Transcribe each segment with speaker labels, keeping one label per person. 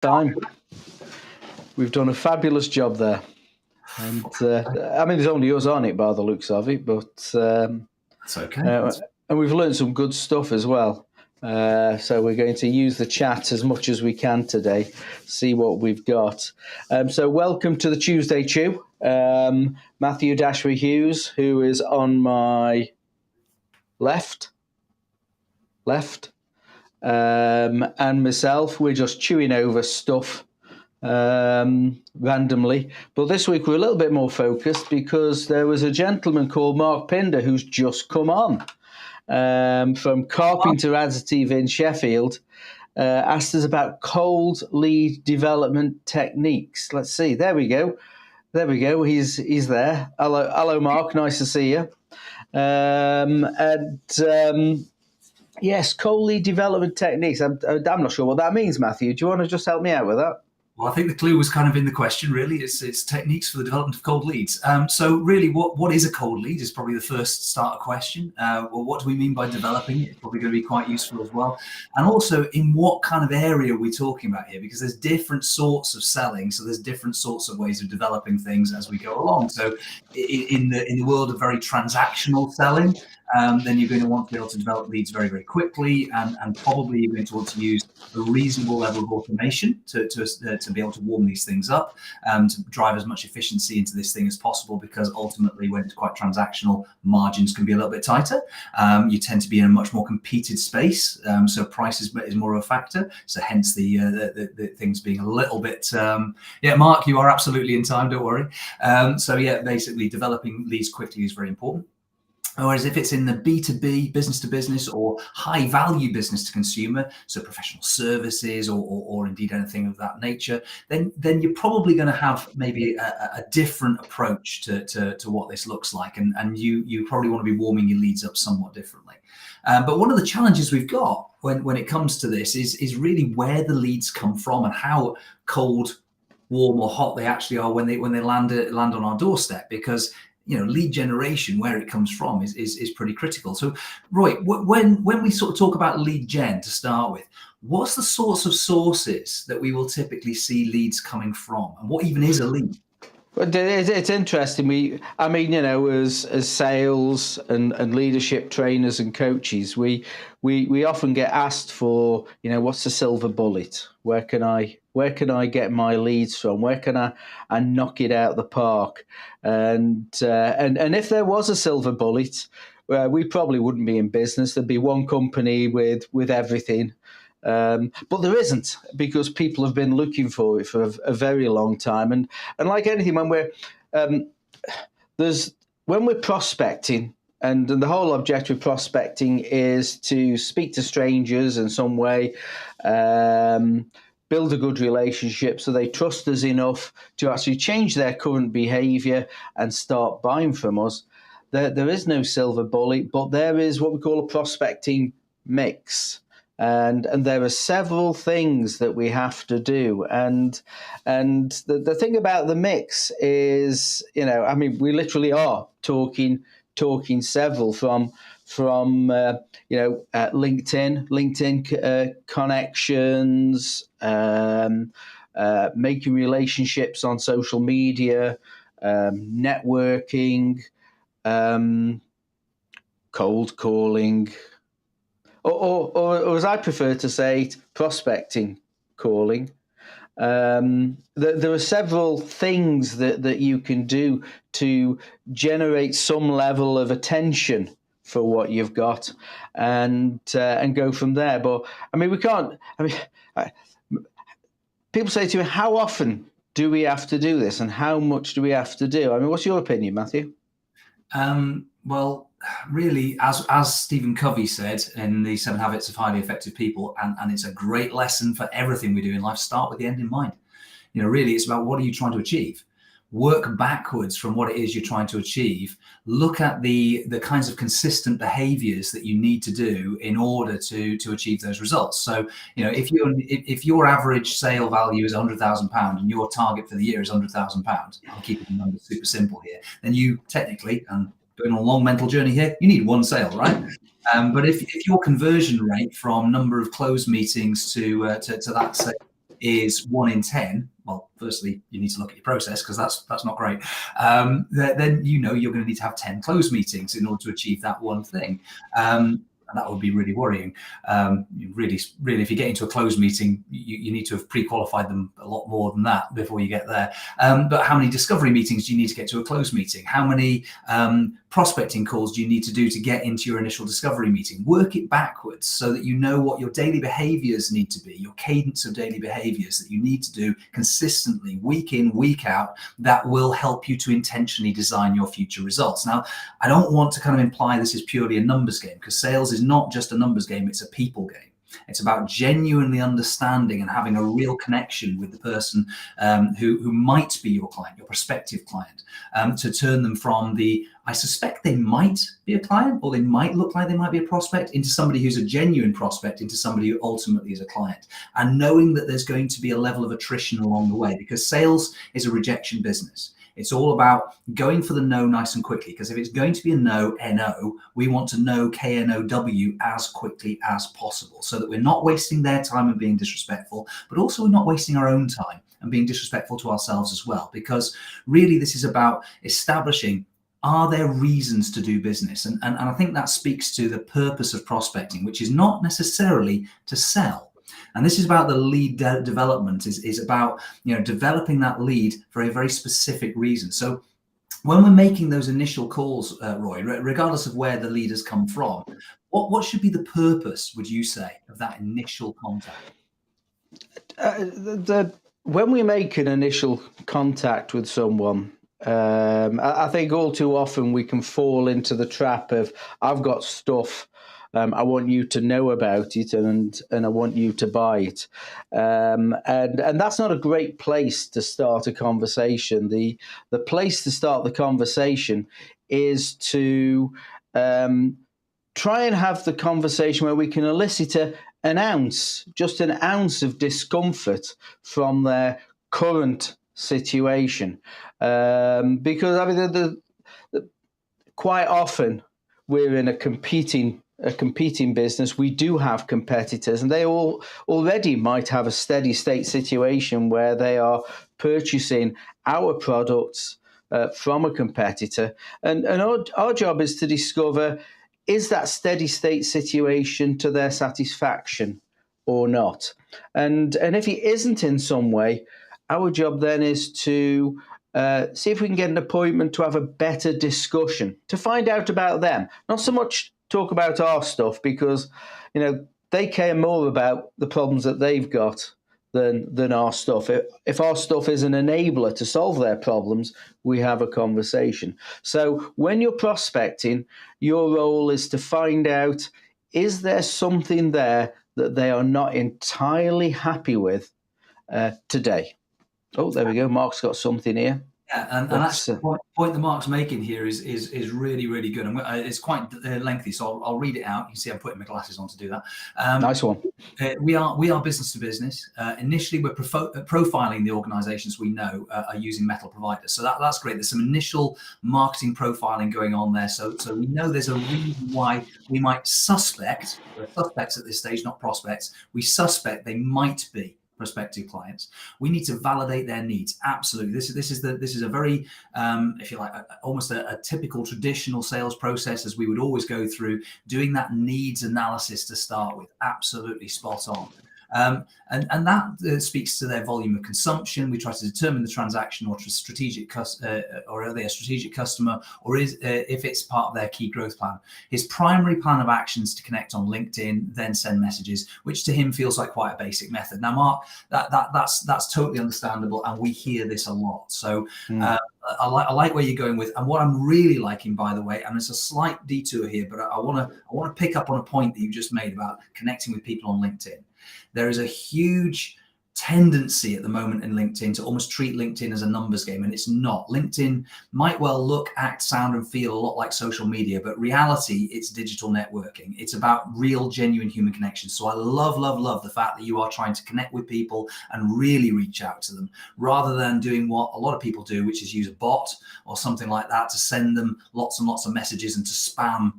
Speaker 1: time. We've done a fabulous job there. And I mean, there's only us on it by the looks of it, but
Speaker 2: that's okay.
Speaker 1: And we've learned some good stuff as well. So we're going to use the chat as much as we can today, see what we've got. So welcome to the Tuesday Chew. Matthew Dashry Hughes, who is on my left, and myself. We're just chewing over stuff randomly. But this week we're a little bit more focused because there was a gentleman called Mark Pinder who's just come on from Carpenter Additive in Sheffield. Asked us about cold lead development techniques. Let's see. There we go. He's there. Hello, Mark. Nice to see you. Yes, cold lead development techniques. I'm not sure what that means, Matthew. Do you want to just help me out with that?
Speaker 2: Well, I think the clue was kind of in the question, really. It's techniques for the development of cold leads. So really, what is a cold lead is probably the first starter question. Well, what do we mean by developing it? It's probably going to be quite useful as well. And also, in what kind of area are we talking about here? Because there's different sorts of selling, so there's different sorts of ways of developing things as we go along. So in the world of very transactional selling, then you're going to want to be able to develop leads very, very quickly, and probably you're going to want to use a reasonable level of automation to be able to warm these things up, to drive as much efficiency into this thing as possible, because ultimately when it's quite transactional, margins can be a little bit tighter. You tend to be in a much more competed space, so price is more of a factor, so hence the things being a little bit, yeah, Mark, you are absolutely in time, don't worry. So yeah, basically developing leads quickly is very important. Whereas if it's in the B2B, business to business, or high value business to consumer, so professional services or indeed anything of that nature, then you're probably going to have maybe a different approach to what this looks like, and you probably want to be warming your leads up somewhat differently. But one of the challenges we've got when it comes to this is really where the leads come from and how cold, warm, or hot they actually are when they land on our doorstep, because lead generation, where it comes from, is pretty critical. So, Roy, when we sort of talk about lead gen to start with, what's the sorts of sources that we will typically see leads coming from, and what even is a lead?
Speaker 1: But it's interesting. As sales and leadership trainers and coaches, we often get asked for, what's the silver bullet? Where can I get my leads from? Where can I knock it out the park? And if there was a silver bullet, we probably wouldn't be in business. There'd be one company with everything. But there isn't, because people have been looking for it for a very long time. And like anything, when we're prospecting, and the whole objective of prospecting is to speak to strangers in some way, build a good relationship so they trust us enough to actually change their current behavior and start buying from us. There is no silver bullet, but there is what we call a prospecting mix. And there are several things that we have to do. And the thing about the mix is, we literally are talking several from LinkedIn connections, making relationships on social media, networking, cold calling, or as I prefer to say it, prospecting calling. There are several things that you can do to generate some level of attention for what you've got, and go from there. But we can't. People say to me, how often do we have to do this, and how much do we have to do? What's your opinion, Matthew?
Speaker 2: Well, really, as Stephen Covey said in the 7 Habits of Highly Effective People, and it's a great lesson for everything we do in life, start with the end in mind. Really, it's about what are you trying to achieve? Work backwards from what it is you're trying to achieve. Look at the kinds of consistent behaviors that you need to do in order to achieve those results. So, if your average sale value is £100,000 and your target for the year is £100,000, I'm keeping the numbers super simple here, then you technically, and going on a long mental journey here, you need one sale, right? But if your conversion rate from number of closed meetings to that sale is 1 in 10, well, firstly, you need to look at your process, because that's not great. Then you know you're going to need to have 10 closed meetings in order to achieve that one thing. And that would be really worrying. Really, if you get into a closed meeting, you need to have pre-qualified them a lot more than that before you get there. But how many discovery meetings do you need to get to a closed meeting? How many prospecting calls do you need to do to get into your initial discovery meeting? Work it backwards so that you know what your daily behaviors need to be, your cadence of daily behaviors that you need to do consistently, week in, week out, that will help you to intentionally design your future results. Now, I don't want to kind of imply this is purely a numbers game, because sales is not just a numbers game, it's a people game. It's about genuinely understanding and having a real connection with the person who might be your client, your prospective client, to turn them from the, I suspect they might be a client, or they might look like they might be a prospect, into somebody who's a genuine prospect, into somebody who ultimately is a client. And knowing that there's going to be a level of attrition along the way, because sales is a rejection business. It's all about going for the no nice and quickly, because if it's going to be a no, N-O, we want to know K-N-O-W as quickly as possible, so that we're not wasting their time and being disrespectful, but also we're not wasting our own time and being disrespectful to ourselves as well. Because really this is about establishing, are there reasons to do business? And I think that speaks to the purpose of prospecting, which is not necessarily to sell. And this is about the lead development, is about, you know, developing that lead for a very specific reason. So when we're making those initial calls, Roy, regardless of where the lead has come from, what should be the purpose, would you say, of that initial contact?
Speaker 1: When we make an initial contact with someone, I think all too often we can fall into the trap of, I've got stuff, I want you to know about it, and I want you to buy it. And that's not a great place to start a conversation. The place to start the conversation is to try and have the conversation where we can elicit an ounce, just an ounce of discomfort from their current situation. Because I mean, quite often we're in a competing business. We do have competitors, and they all already might have a steady state situation where they are purchasing our products from a competitor. And our job is to discover, is that steady state situation to their satisfaction or not? And if it isn't in some way, our job then is to see if we can get an appointment to have a better discussion, to find out about them. Not so much talk about our stuff, because, you know, they care more about the problems that they've got than our stuff. If our stuff is an enabler to solve their problems, we have a conversation. So when you're prospecting, your role is to find out, is there something there that they are not entirely happy with today? Oh, there we go. Mark's got something here.
Speaker 2: Yeah, and that's the point that Mark's making here is really, really good. And it's quite lengthy, so I'll read it out. You can see I'm putting my glasses on to do that.
Speaker 1: Nice one.
Speaker 2: We are business to business. Initially, we're profiling the organisations we know are using metal providers. So that's great. There's some initial marketing profiling going on there. So we know there's a reason why we might suspect, we're suspects at this stage, not prospects. We suspect they might be prospective clients. We need to validate their needs. Absolutely. This is a very, if you like, almost a typical traditional sales process, as we would always go through, doing that needs analysis to start with. Absolutely spot on. And that speaks to their volume of consumption. We try to determine the transaction or strategic or are they a strategic customer, or if it's part of their key growth plan. His primary plan of actions to connect on LinkedIn, then send messages, which to him feels like quite a basic method. Now, Mark, that's totally understandable, and we hear this a lot. So I like where you're going with, and what I'm really liking, by the way, and it's a slight detour here, but I want to pick up on a point that you just made about connecting with people on LinkedIn. There is a huge tendency at the moment in LinkedIn to almost treat LinkedIn as a numbers game, and it's not. LinkedIn might well look, act, sound, and feel a lot like social media, but reality, it's digital networking. It's about real, genuine human connections. So I love the fact that you are trying to connect with people and really reach out to them, rather than doing what a lot of people do, which is use a bot or something like that to send them lots and lots of messages and to spam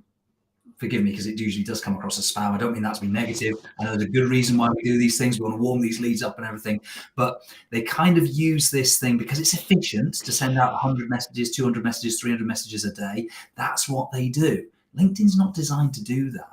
Speaker 2: forgive me because it usually does come across as spam. I don't mean that to be negative. I know there's a good reason why we do these things. We want to warm these leads up and everything, but they kind of use this thing because it's efficient to send out 100 messages, 200 messages, 300 messages a day. That's what they do. LinkedIn's not designed to do that.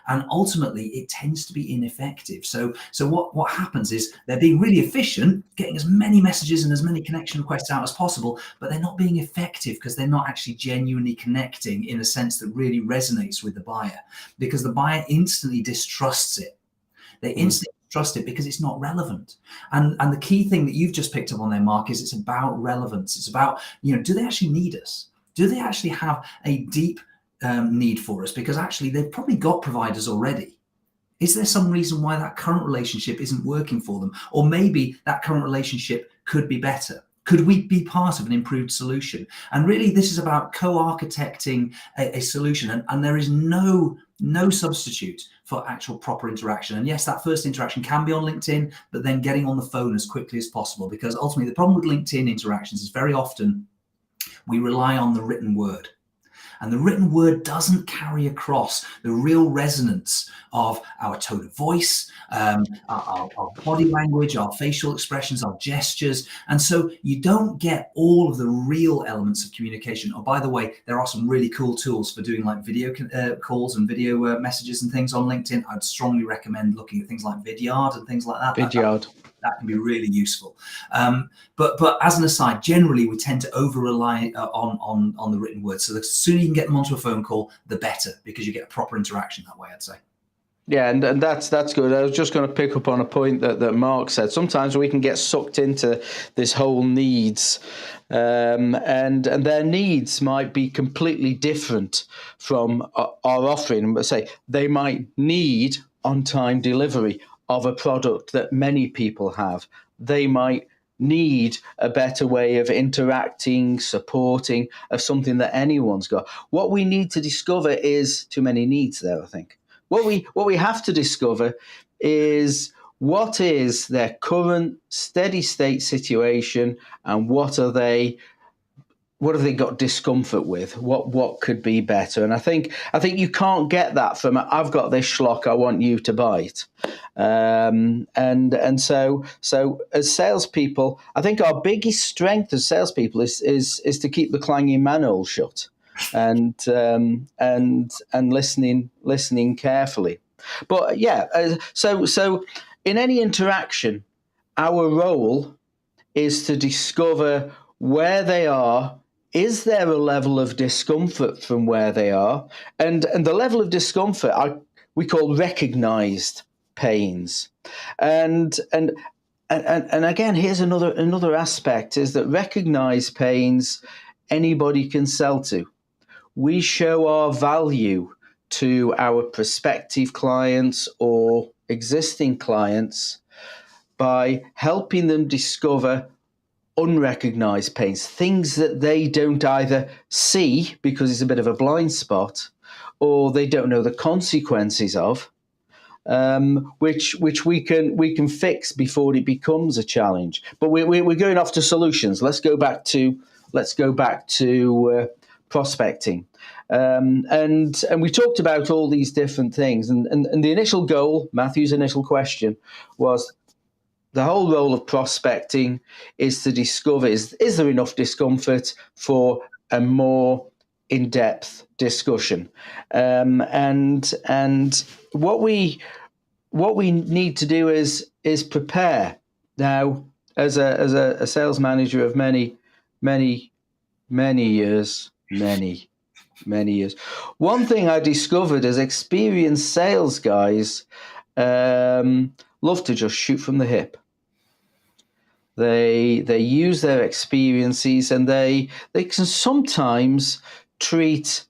Speaker 2: And ultimately, it tends to be ineffective. So what happens is they're being really efficient, getting as many messages and as many connection requests out as possible, but they're not being effective because they're not actually genuinely connecting in a sense that really resonates with the buyer, because the buyer instantly distrusts it. They instantly trust it because it's not relevant. And the key thing that you've just picked up on there, Mark, is it's about relevance. It's about, do they actually need us? Do they actually have a deep need for us? Because actually they've probably got providers already. Is there some reason why that current relationship isn't working for them? Or maybe that current relationship could be better. Could we be part of an improved solution? And really, this is about co-architecting a solution. And there is no substitute for actual proper interaction. And yes, that first interaction can be on LinkedIn, but then getting on the phone as quickly as possible. Because ultimately, the problem with LinkedIn interactions is very often we rely on the written word. And the written word doesn't carry across the real resonance of our tone of voice, our body language, our facial expressions, our gestures. And so you don't get all of the real elements of communication. Oh, by the way, there are some really cool tools for doing like video calls and video messages and things on LinkedIn. I'd strongly recommend looking at things like Vidyard and things like that.
Speaker 1: Vidyard.
Speaker 2: That can be really useful. But as an aside, generally we tend to over rely on the written word. So the sooner you can get them onto a phone call, the better, because you get a proper interaction that way, I'd say.
Speaker 1: Yeah, and that's good. I was just going to pick up on a point that Mark said. Sometimes we can get sucked into this whole needs, and their needs might be completely different from our offering. But say they might need on-time delivery of a product that many people have. They might need a better way of interacting, supporting, of something that anyone's got. What we need to discover is too many needs there, I think. What we have to discover is what is their current steady state situation and what have they got discomfort with? What could be better? And I think you can't get that from I've got this schlock, I want you to buy it. And so as salespeople, I think our biggest strength as salespeople is to keep the clanging manhole shut and listening carefully. But yeah, so in any interaction, our role is to discover where they are. Is there a level of discomfort from where they are? And the level of discomfort we call recognized pains. And again, here's another aspect is that recognized pains anybody can sell to. We show our value to our prospective clients or existing clients by helping them discover unrecognized pains, things that they don't either see because it's a bit of a blind spot, or they don't know the consequences of, which we can fix before it becomes a challenge. But we're going off to solutions. Let's go back to prospecting, and we talked about all these different things. And the initial goal, Matthew's initial question, was the whole role of prospecting is to discover is there enough discomfort for a more in-depth discussion, and what we need to do is prepare. Now, as a sales manager of many years, one thing I discovered is experienced sales guys love to just shoot from the hip. They use their experiences, and they can sometimes treat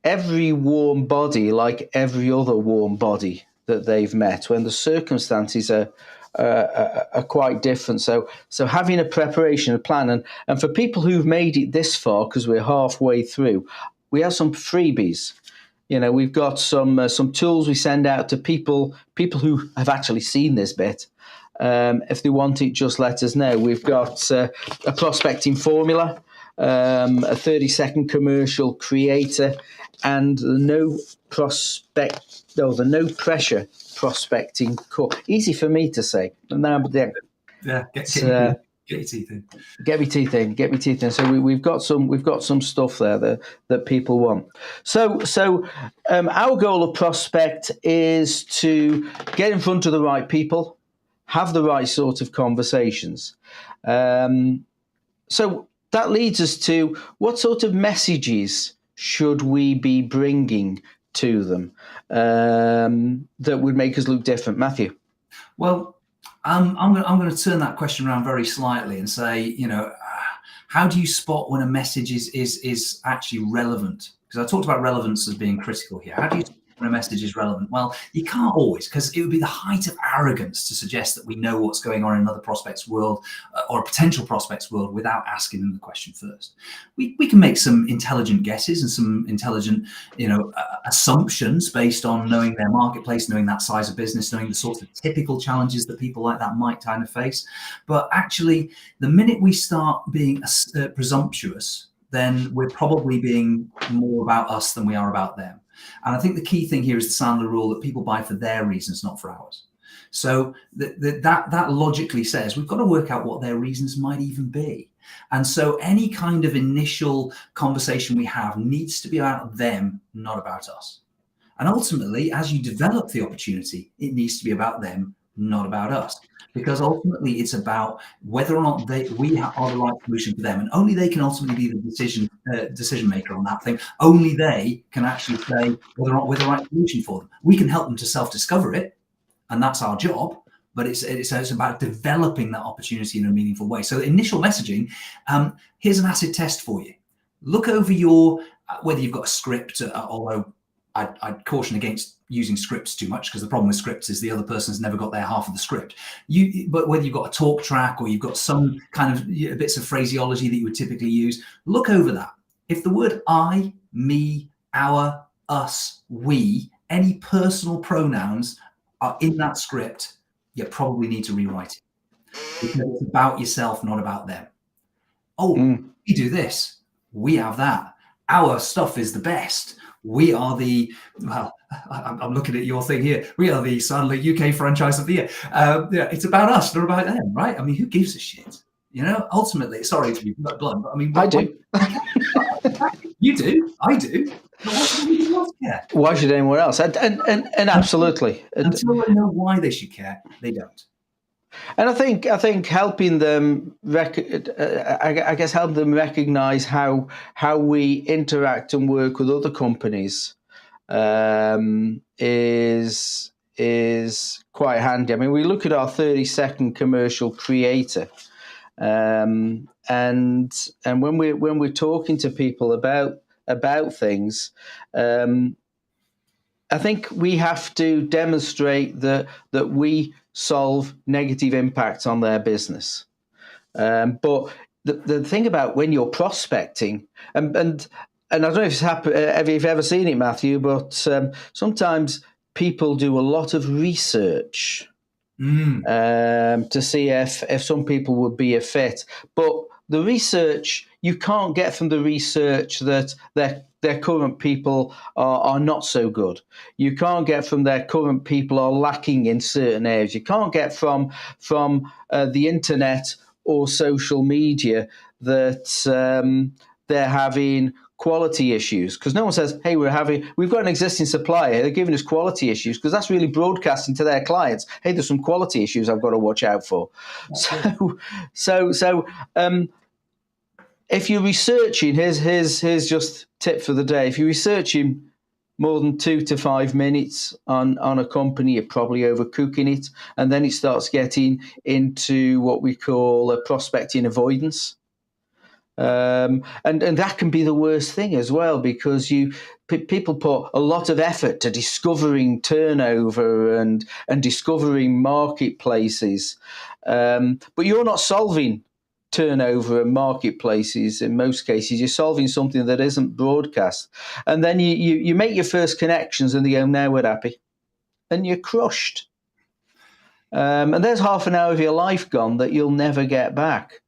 Speaker 1: every warm body like every other warm body that they've met when the circumstances are quite different. So having a preparation, a plan, and for people who've made it this far, because we're halfway through, we have some freebies. We've got some tools we send out to people who have actually seen this bit. If they want it, just let us know. We've got a prospecting formula a 30-second commercial creator, and the no pressure prospecting course. Easy for me to say. Now,
Speaker 2: yeah, get your teeth in.
Speaker 1: Get me teeth in. So we've got some stuff there that people want. So our goal of Prospect is to get in front of the right people, have the right sort of conversations. So that leads us to what sort of messages should we be bringing to them that would make us look different, Matthew?
Speaker 2: Well, I'm going to turn that question around very slightly and say, how do you spot when a message is actually relevant? Because I talked about relevance as being critical here. How do you spot when a message is relevant? Well, you can't always, because it would be the height of arrogance to suggest that we know what's going on in another prospect's world or a potential prospect's world without asking them the question first. We can make some intelligent guesses and some intelligent, assumptions based on knowing their marketplace, knowing that size of business, knowing the sorts of typical challenges that people like that might kind of face. But actually, the minute we start being presumptuous, then we're probably being more about us than we are about them. And I think the key thing here is the Sandler rule that people buy for their reasons, not for ours. So that logically says we've got to work out what their reasons might even be. And so any kind of initial conversation we have needs to be about them, not about us. And ultimately, as you develop the opportunity, it needs to be about them, not about us. Because ultimately, it's about whether or not we are the right solution for them, and only they can ultimately be the decision maker on that thing. Only they can actually say whether or not we're the right solution for them. We can help them to self-discover it, and that's our job. But it's about developing that opportunity in a meaningful way. So initial messaging, here's an acid test for you. Look over whether you've got a script, although I'd caution against using scripts too much, because the problem with scripts is the other person's never got their half of the script. But whether you've got a talk track or you've got some kind of bits of phraseology that you would typically use, look over that. If the word I, me, our, us, we, any personal pronouns are in that script, you probably need to rewrite it, because it's about yourself, not about them. We do this, we have that, our stuff is the best. We are I'm looking at your thing here. We are the Sandler UK franchise of the year. It's about us, not about them, right? I mean, who gives a shit? Ultimately, sorry to be blunt, but I mean,
Speaker 1: I do.
Speaker 2: You do. I do. Why should anyone else care?
Speaker 1: Why should anyone else? And absolutely.
Speaker 2: Until they know why they should care, they don't.
Speaker 1: And I think helping them, I guess, help them recognize how we interact and work with other companies is quite handy. I mean, we look at our 30-second commercial creator, and when we're talking to people about things, I think we have to demonstrate that we solve negative impacts on their business. But the thing about when you're prospecting, and I don't know if it's happened, if you've ever seen it, Matthew, but sometimes people do a lot of research to see if some people would be a fit. But the research, you can't get from the research that their current people are not so good. You can't get from their current people are lacking in certain areas. You can't get from the internet or social media that they're having quality issues, because no one says, hey, we've got an existing supplier, they're giving us quality issues, because that's really broadcasting to their clients, hey, there's some quality issues I've got to watch out for. So if you're researching, here's just tip for the day. If you're researching more than 2 to 5 minutes on a company, you're probably overcooking it, and then it starts getting into what we call a prospecting avoidance. And that can be the worst thing as well, because people put a lot of effort to discovering turnover and discovering marketplaces, but you're not solving turnover and marketplaces in most cases. You're solving something that isn't broadcast, and then you make your first connections and they go, now we're happy, and you're crushed, and there's half an hour of your life gone that you'll never get back.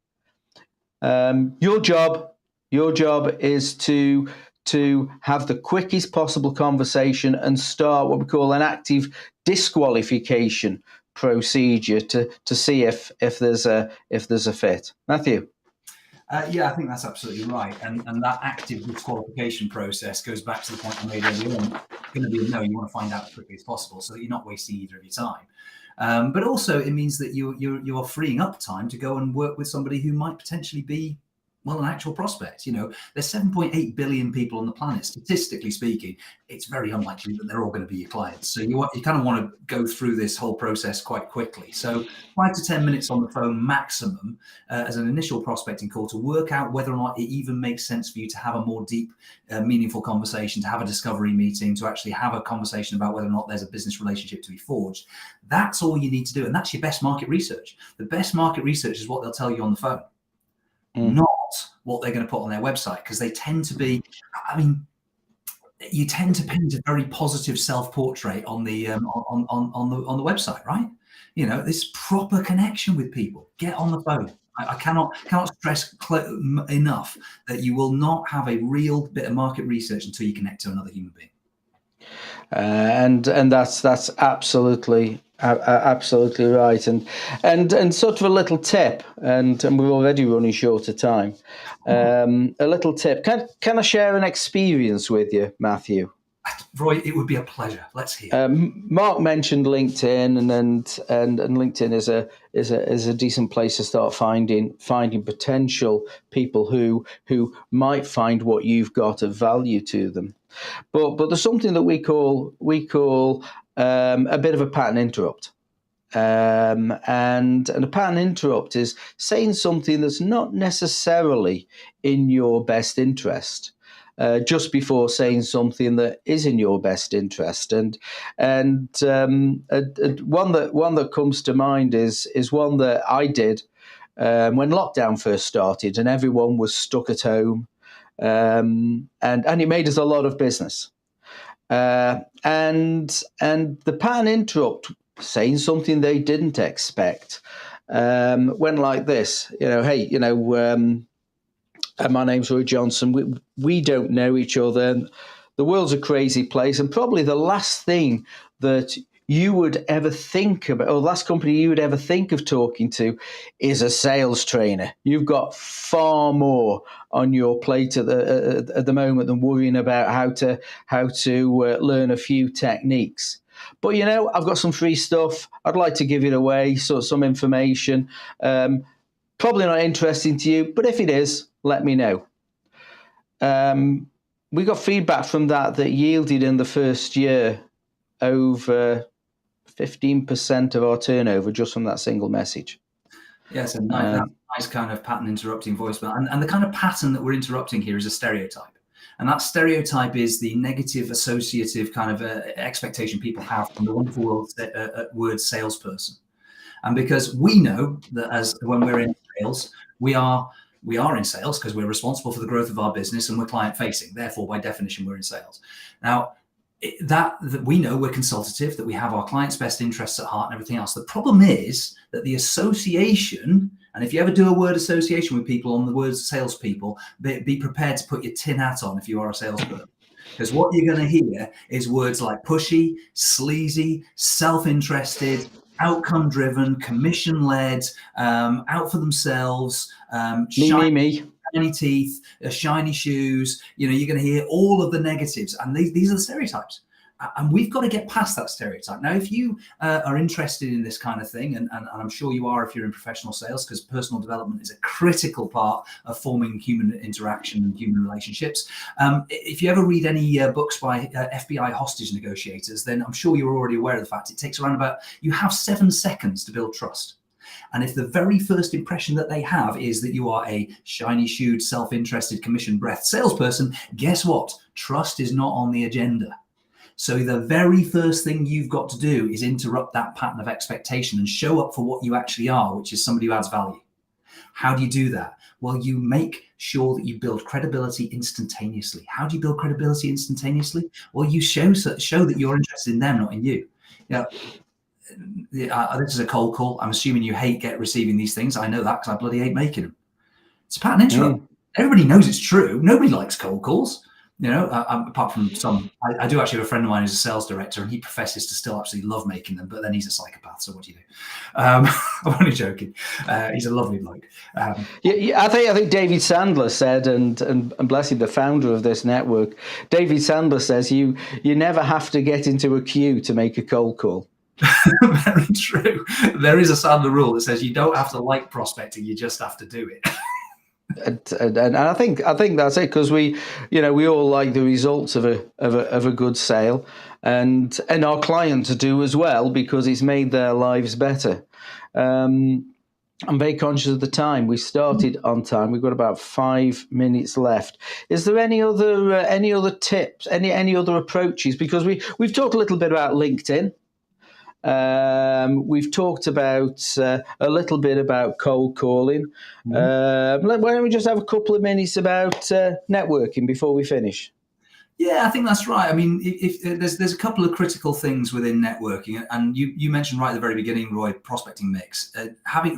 Speaker 1: Your job Your job is to have the quickest possible conversation and start what we call an active disqualification procedure to see if there's a fit. Matthew.
Speaker 2: Yeah, I think that's absolutely right. And that active disqualification process goes back to the point I made earlier on. It's going to be a no. You want to find out as quickly as possible so that you're not wasting either of your time. But also, it means that you are freeing up time to go and work with somebody who might potentially be, well, an actual prospect. You know, there's 7.8 billion people on the planet. Statistically speaking, it's very unlikely that they're all going to be your clients. So you kind of want to go through this whole process quite quickly. So 5 to 10 minutes on the phone maximum as an initial prospecting call to work out whether or not it even makes sense for you to have a more deep, meaningful conversation, to have a discovery meeting, to actually have a conversation about whether or not there's a business relationship to be forged. That's all you need to do. And that's your best market research. The best market research is what they'll tell you on the phone. Not what they're going to put on their website, because they tend to be, I mean, you tend to paint a very positive self-portrait on the on the website, right? You know, this proper connection with people. Get on the phone. I cannot stress enough that you will not have a real bit of market research until you connect to another human being.
Speaker 1: And that's absolutely right, and sort of a little tip, and we're already running short of time. A little tip. Can I share an experience with you, Matthew?
Speaker 2: Roy, it would be a pleasure. Let's hear.
Speaker 1: Mark mentioned LinkedIn, and LinkedIn is a decent place to start finding potential people who might find what you've got of value to them. But there's something that we call a bit of a pattern interrupt. And a pattern interrupt is saying something that's not necessarily in your best interest, just before saying something that is in your best interest. And one that comes to mind is one that I did when lockdown first started and everyone was stuck at home, and it made us a lot of business. And the pattern interrupt, saying something they didn't expect, went like this. Hey, my name's Roy Johnson. We don't know each other. The world's a crazy place, and probably the last thing that you would ever think about, or the last company you would ever think of talking to, is a sales trainer. You've got far more on your plate at the moment than worrying about how to learn a few techniques. But I've got some free stuff. I'd like to give it away, so some information. Probably not interesting to you, but if it is, let me know. We got feedback from that yielded in the first year over 15% of our turnover just from that single message.
Speaker 2: Yes, and nice kind of pattern interrupting voicemail. And the kind of pattern that we're interrupting here is a stereotype. And that stereotype is the negative associative kind of expectation people have from the wonderful word salesperson. And because we know that when we're in sales, we are in sales because we're responsible for the growth of our business and we're client facing. Therefore, by definition, we're in sales. Now, that we know we're consultative, that we have our clients' best interests at heart and everything else. The problem is that the association, and if you ever do a word association with people on the words salespeople, be prepared to put your tin hat on if you are a salesperson. Because what you're going to hear is words like pushy, sleazy, self-interested, outcome-driven, commission-led, out for themselves,
Speaker 1: me.
Speaker 2: Shiny teeth, shiny shoes. You're going to hear all of the negatives, and these are the stereotypes. And we've got to get past that stereotype. Now, if you are interested in this kind of thing, and I'm sure you are if you're in professional sales, because personal development is a critical part of forming human interaction and human relationships. If you ever read any books by FBI hostage negotiators, then I'm sure you're already aware of the fact it takes you have 7 seconds to build trust. And if the very first impression that they have is that you are a shiny-shoed, self-interested, commission-breathed salesperson, guess what? Trust is not on the agenda. So the very first thing you've got to do is interrupt that pattern of expectation and show up for what you actually are, which is somebody who adds value. How do you do that? Well, you make sure that you build credibility instantaneously. How do you build credibility instantaneously? Well, you show that you're interested in them, not in you. This is a cold call. I'm assuming you hate receiving these things. I know that because I bloody hate making them. It's a pattern interrupt. everybody knows it's true. Nobody likes cold calls. Apart from some, I do actually have a friend of mine who's a sales director, and he professes to still absolutely love making them, but then he's a psychopath. So what do you do? I'm only joking. He's a lovely bloke.
Speaker 1: Yeah, I think David Sandler said, and bless him, the founder of this network, David Sandler says you never have to get into a queue to make a cold call.
Speaker 2: Very true. There is a Sandler rule that says you don't have to like prospecting, you just have to do it.
Speaker 1: And I think that's it, because we all like the results of a good sale, and our clients do as well, because it's made their lives better. I'm very conscious of the time. We started on time. We've got about 5 minutes left. Is there any other tips, any other approaches? Because we've talked a little bit about LinkedIn. We've talked about a little bit about cold calling. Why don't we just have a couple of minutes about networking before we finish?
Speaker 2: Yeah, I think that's right. I mean, if there's a couple of critical things within networking, and you mentioned right at the very beginning, Roy, prospecting mix.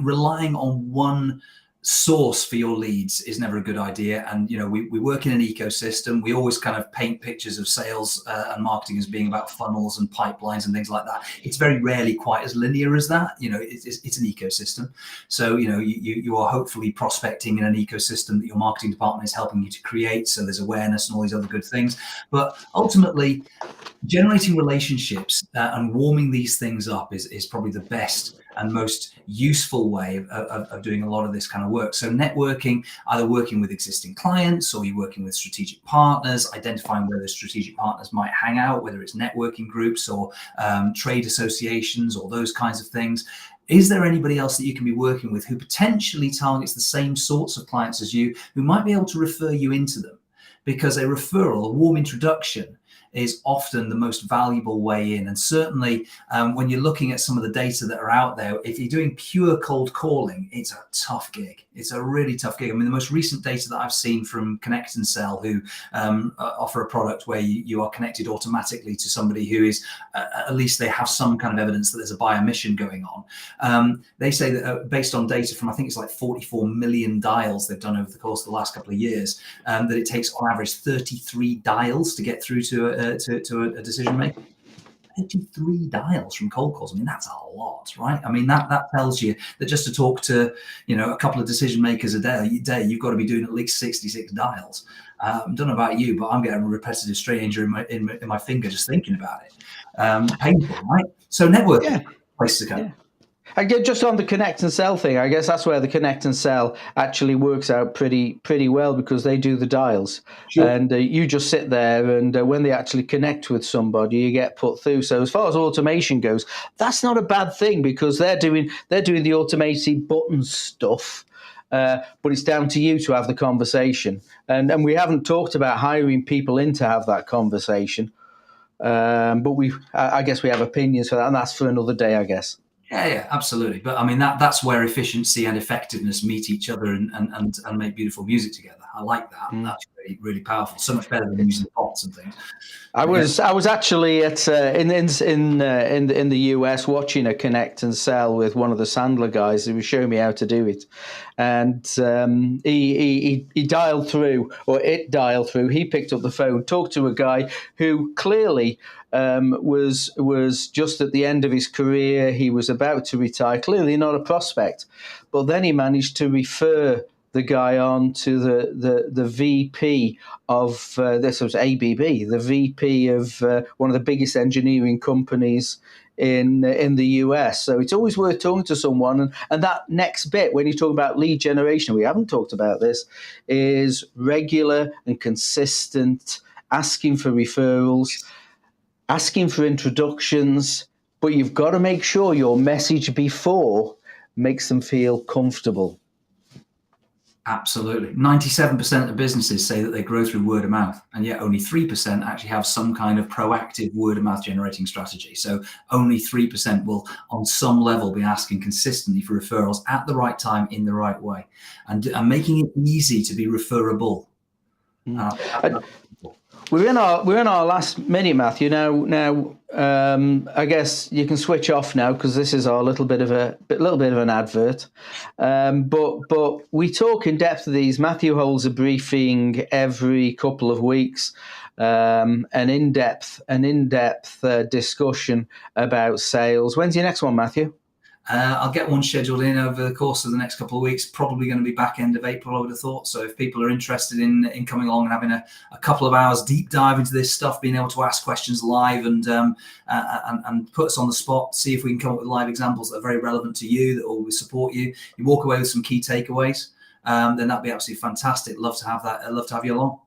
Speaker 2: Relying on one source for your leads is never a good idea. And we work in an ecosystem. We always kind of paint pictures of sales and marketing as being about funnels and pipelines and things like that. It's very rarely quite as linear as that. It's an ecosystem. So you are hopefully prospecting in an ecosystem that your marketing department is helping you to create. So there's awareness and all these other good things. But ultimately, generating relationships and warming these things up is probably the best and most useful way of doing a lot of this kind of work. So networking, either working with existing clients, or you're working with strategic partners, identifying where those strategic partners might hang out, whether it's networking groups or trade associations or those kinds of things. Is there anybody else that you can be working with who potentially targets the same sorts of clients as you, who might be able to refer you into them? Because a referral, a warm introduction, is often the most valuable way in. And certainly when you're looking at some of the data that are out there, if you're doing pure cold calling, it's a tough gig. It's a really tough gig. I mean, the most recent data that I've seen from Connect and Sell, who offer a product where you are connected automatically to somebody who is, at least they have some kind of evidence that there's a buyer mission going on. They say that based on data from, I think it's like 44 million dials they've done over the course of the last couple of years, that it takes on average 33 dials to get through to a decision maker. 33 dials from cold calls. I mean, that's a lot, right? I mean, that tells you that just to talk to, a couple of decision makers a day, you've got to be doing at least 66 dials. I don't know about you, but I'm getting a repetitive strain injury in my finger just thinking about it. Painful, right? So networking, place to go.
Speaker 1: Yeah. I get just on the Connect and Sell thing. I guess that's where the Connect and Sell actually works out pretty well, because they do the dials.
Speaker 2: Sure.
Speaker 1: And you just sit there, and when they actually connect with somebody, you get put through. So as far as automation goes, that's not a bad thing, because they're doing the automated button stuff. But it's down to you to have the conversation. And we haven't talked about hiring people in to have that conversation. But I guess we have opinions for that, and that's for another day, I guess.
Speaker 2: Yeah, absolutely. But I mean, that's where efficiency and effectiveness meet each other and make beautiful music together. I like that. That's really, really powerful. So much better than using bots and things.
Speaker 1: I was actually at in the US watching a Connect and Sell with one of the Sandler guys who was showing me how to do it, and he dialed through, or it dialed through. He picked up the phone, talked to a guy who clearly was just at the end of his career. He was about to retire, clearly not a prospect, but then he managed to refer the guy on to the VP of this was ABB, the VP of one of the biggest engineering companies in the US. So it's always worth talking to someone. And that next bit, when you talk about lead generation, we haven't talked about this, is regular and consistent asking for referrals, asking for introductions, but you've got to make sure your message before makes them feel comfortable.
Speaker 2: Absolutely. 97% of businesses say that they grow through word of mouth, and yet only 3% actually have some kind of proactive word of mouth generating strategy. So only 3% will, on some level, be asking consistently for referrals at the right time in the right way, and making it easy to be referable.
Speaker 1: And we're in our last minute, Matthew. Now, I guess you can switch off now because this is our little bit of an advert. But we talk in depth of these. Matthew holds a briefing every couple of weeks, an in-depth discussion about sales. When's your next one, Matthew?
Speaker 2: I'll get one scheduled in over the course of the next couple of weeks, probably going to be back end of April, I would have thought. So if people are interested in coming along and having a couple of hours deep dive into this stuff, being able to ask questions live and put us on the spot, see if we can come up with live examples that are very relevant to you, that will support you, you walk away with some key takeaways, then that'd be absolutely fantastic. Love to have that. I'd love to have you along.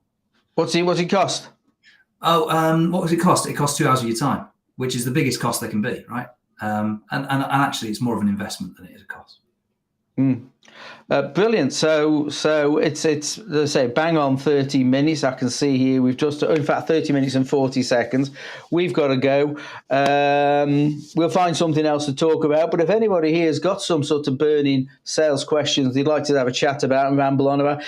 Speaker 1: What's it cost?
Speaker 2: What does it cost? It costs 2 hours of your time, which is the biggest cost there can be, right? And actually, it's more of an investment than it is a cost.
Speaker 1: Brilliant. So it's let's say bang on 30 minutes. I can see here we've in fact 30 minutes and 40 seconds. We've got to go. We'll find something else to talk about. But if anybody here has got some sort of burning sales questions they'd like to have a chat about and ramble on about,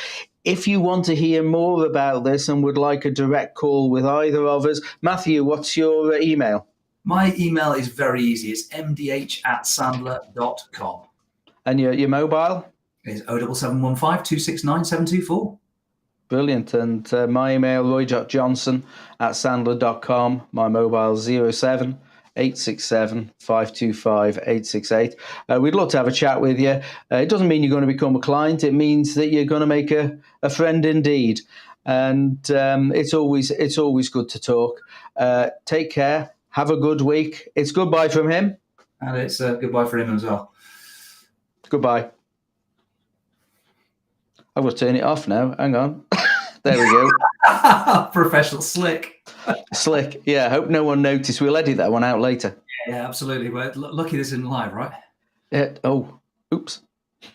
Speaker 1: if you want to hear more about this and would like a direct call with either of us, Matthew, what's your email?
Speaker 2: My email is very easy. It's mdh@sandler.com.
Speaker 1: And your mobile?
Speaker 2: It's 07715 269 724.
Speaker 1: Brilliant. And my email, roy.johnson@sandler.com. My mobile, 07 867 525 868. We'd love to have a chat with you. It doesn't mean you're going to become a client. It means that you're going to make a friend indeed. And it's always good to talk. Take care. Have a good week. It's goodbye from him.
Speaker 2: And it's goodbye for him as well.
Speaker 1: Goodbye. I will turn it off now. Hang on. There we go.
Speaker 2: Professional. Slick.
Speaker 1: Slick. Yeah, I hope no one noticed. We'll edit that one out later.
Speaker 2: Yeah, absolutely. But lucky this isn't live, right?
Speaker 1: Oh, oops.